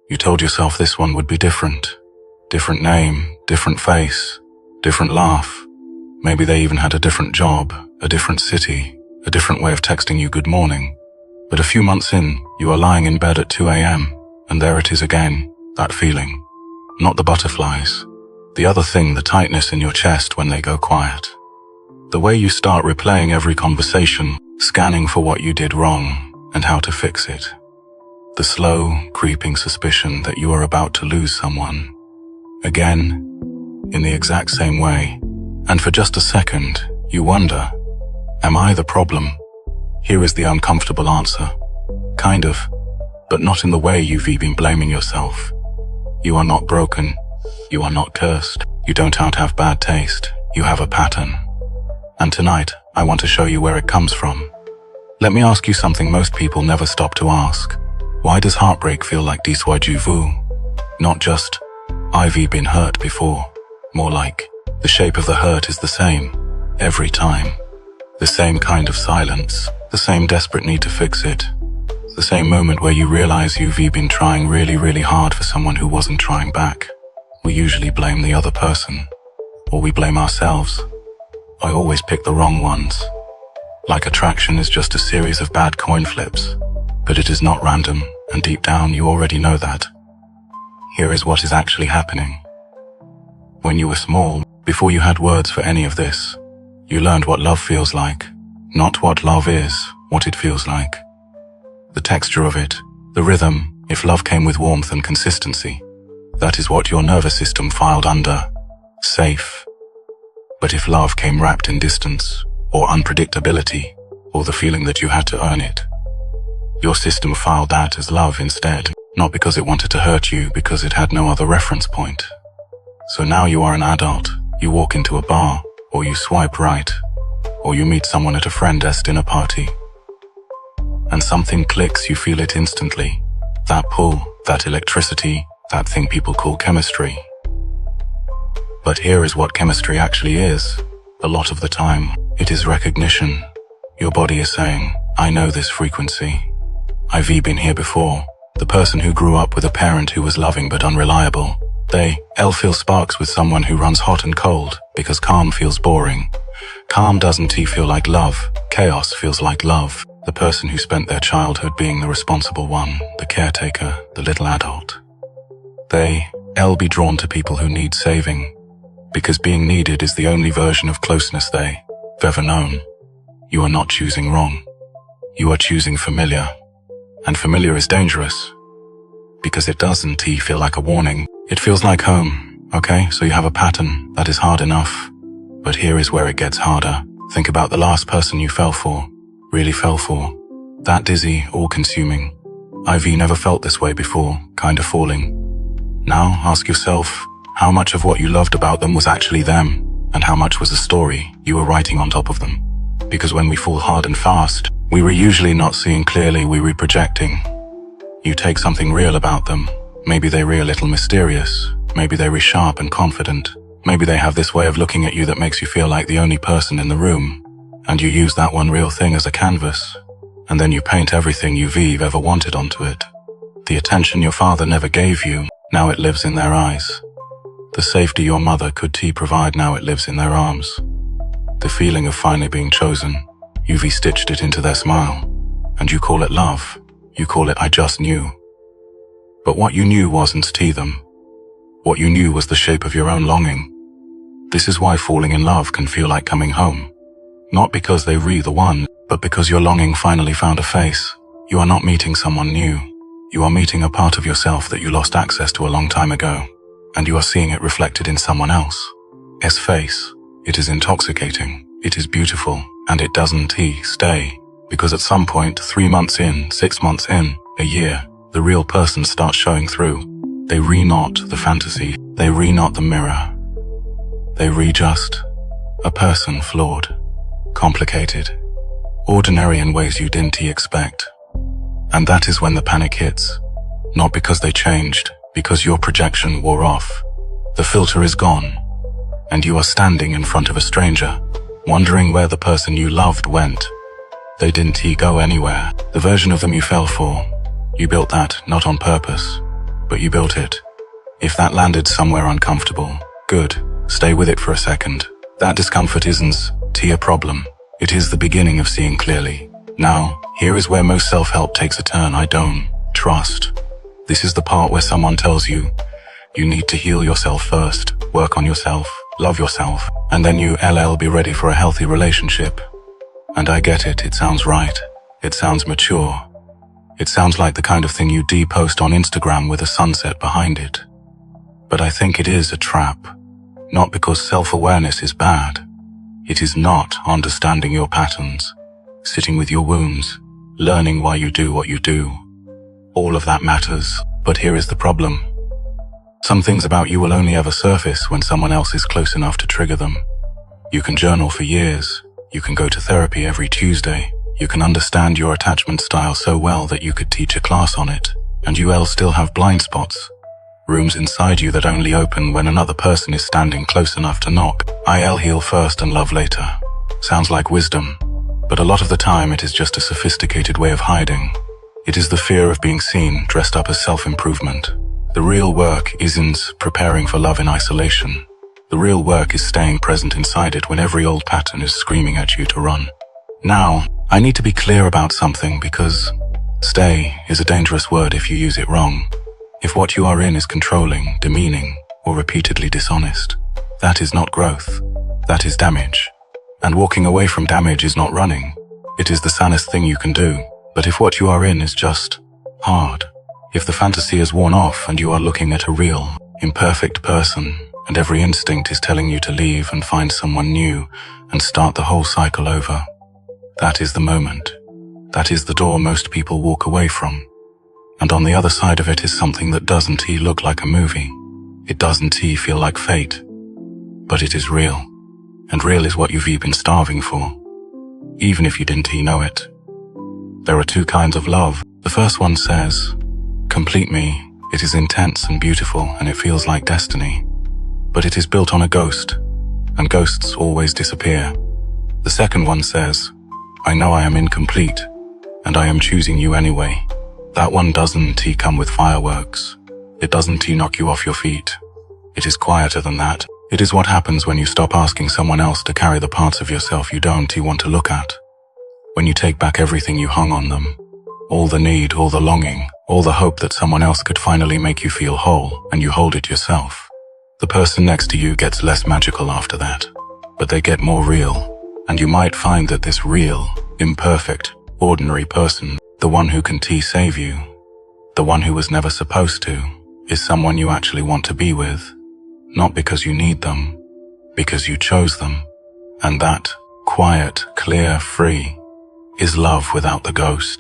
You told yourself this one would be different. Different name, different face, different laugh. Maybe they even had a different job, a different city, a different way of texting you good morning. But a few months in, you are lying in bed at 2 a.m., and there it is again, that feeling. Not the butterflies. The other thing, the tightness in your chest when they go quiet. The way you start replaying every conversation, scanning for what you did wrong and how to fix it. The slow, creeping suspicion that you are about to lose someone. Again, in the exact same way. And for just a second, you wonder, am I the problem? Here is the uncomfortable answer. Kind of, but not in the way you've been blaming yourself. You are not broken. You are not cursed. You don't have bad taste. You have a pattern. And tonight, I want to show you where it comes from. Let me ask you something most people never stop to ask. Why does heartbreak feel like déjà vu? Not just, I've been hurt before. More like, the shape of the hurt is the same, every time. The same kind of silence, the same desperate need to fix it. The same moment where you realize you've been trying really hard for someone who wasn't trying back. We usually blame the other person, or we blame ourselves. I always pick the wrong ones. Like attraction is just a series of bad coin flips, but it is not random, and deep down you already know that. Here is what is actually happening. When you were small, before you had words for any of this, you learned what love feels like, not what love is, what it feels like. The texture of it, the rhythm, if love came with warmth and consistency, that is what your nervous system filed under, safe. But if love came wrapped in distance, or unpredictability, or the feeling that you had to earn it, your system filed that as love instead, not because it wanted to hurt you, because it had no other reference point. So now you are an adult, you walk into a bar, or you swipe right, or you meet someone at a friend's dinner party. And something clicks, you feel it instantly. That pull, that electricity, that thing people call chemistry. But here is what chemistry actually is. A lot of the time, it is recognition. Your body is saying, I know this frequency. I've been here before. The person who grew up with a parent who was loving but unreliable. They feel sparks with someone who runs hot and cold, because calm feels boring. Calm doesn't feel like love. Chaos feels like love. The person who spent their childhood being the responsible one, the caretaker, the little adult. They be drawn to people who need saving, because being needed is the only version of closeness they've ever known. You are not choosing wrong. You are choosing familiar. And familiar is dangerous, because it doesn't feel like a warning. It feels like home, okay? So you have a pattern that is hard enough. But here is where it gets harder. Think about the last person you fell for, really fell for. That dizzy, all-consuming. I've never felt this way before, kind of falling. Now ask yourself, how much of what you loved about them was actually them, and how much was a story you were writing on top of them? Because when we fall hard and fast, we were usually not seeing clearly, we were projecting. You take something real about them. Maybe they were a little mysterious. Maybe they were sharp and confident. Maybe they have this way of looking at you that makes you feel like the only person in the room. And you use that one real thing as a canvas. And then you paint everything you've ever wanted onto it. The attention your father never gave you, now it lives in their eyes. The safety your mother could provide, now it lives in their arms. The feeling of finally being chosen, you've stitched it into their smile. And you call it love. You call it I just knew. But what you knew wasn't them. What you knew was the shape of your own longing. This is why falling in love can feel like coming home. Not because they were the one, but because your longing finally found a face. You are not meeting someone new. You are meeting a part of yourself that you lost access to a long time ago. And you are seeing it reflected in someone else's face. It is intoxicating. It is beautiful. And it doesn't stay. Because at some point, 3 months in, 6 months in, a year, the real person starts showing through. They re-not the fantasy. They re-not the mirror. They re-just a person flawed, complicated, ordinary in ways you didn't expect. And that is when the panic hits. Not because they changed, because your projection wore off. The filter is gone, and you are standing in front of a stranger, wondering where the person you loved went. They didn't go anywhere. The version of them you fell for, you built that not on purpose. but you built it. If that landed somewhere uncomfortable, good, stay with it for a second. That discomfort isn't a problem. It is the beginning of seeing clearly. Now, here is where most self-help takes a turn. I don't trust. This is the part where someone tells you, you need to heal yourself first, work on yourself, love yourself, and then you'll be ready for a healthy relationship. And I get it, it sounds right. It sounds mature. It sounds like the kind of thing you post on Instagram with a sunset behind it. But I think it is a trap. Not because self-awareness is bad. It is not understanding your patterns, sitting with your wounds, learning why you do what you do. All of that matters, but here is the problem. Some things about you will only ever surface when someone else is close enough to trigger them. You can journal for years. You can go to therapy every Tuesday. You can understand your attachment style so well that you could teach a class on it, and you'll still have blind spots. Rooms inside you that only open when another person is standing close enough to knock. I'll heal first and love later. Sounds like wisdom, but a lot of the time it is just a sophisticated way of hiding. It is the fear of being seen dressed up as self-improvement. The real work isn't preparing for love in isolation. The real work is staying present inside it when every old pattern is screaming at you to run. Now, I need to be clear about something because stay is a dangerous word if you use it wrong. If what you are in is controlling, demeaning, or repeatedly dishonest, that is not growth. That is damage. And walking away from damage is not running. It is the sanest thing you can do. But if what you are in is just hard, if the fantasy is worn off and you are looking at a real, imperfect person, and every instinct is telling you to leave and find someone new and start the whole cycle over, that is the moment. That is the door most people walk away from. And on the other side of it is something that doesn't look like a movie. It doesn't feel like fate. But it is real. And real is what you've been starving for. Even if you didn't know it. There are two kinds of love. The first one says, complete me. It is intense and beautiful and it feels like destiny. But it is built on a ghost. And ghosts always disappear. The second one says, I know I am incomplete. And I am choosing you anyway. That one doesn't come with fireworks. It doesn't knock you off your feet. It is quieter than that. It is what happens when you stop asking someone else to carry the parts of yourself you don't want to look at. When you take back everything you hung on them. All the need, all the longing, all the hope that someone else could finally make you feel whole, and you hold it yourself. The person next to you gets less magical after that. But they get more real. And you might find that this real, imperfect, ordinary person, the one who can save you, the one who was never supposed to, is someone you actually want to be with. Not because you need them, because you chose them. And that, quiet, clear, free, is love without the ghost.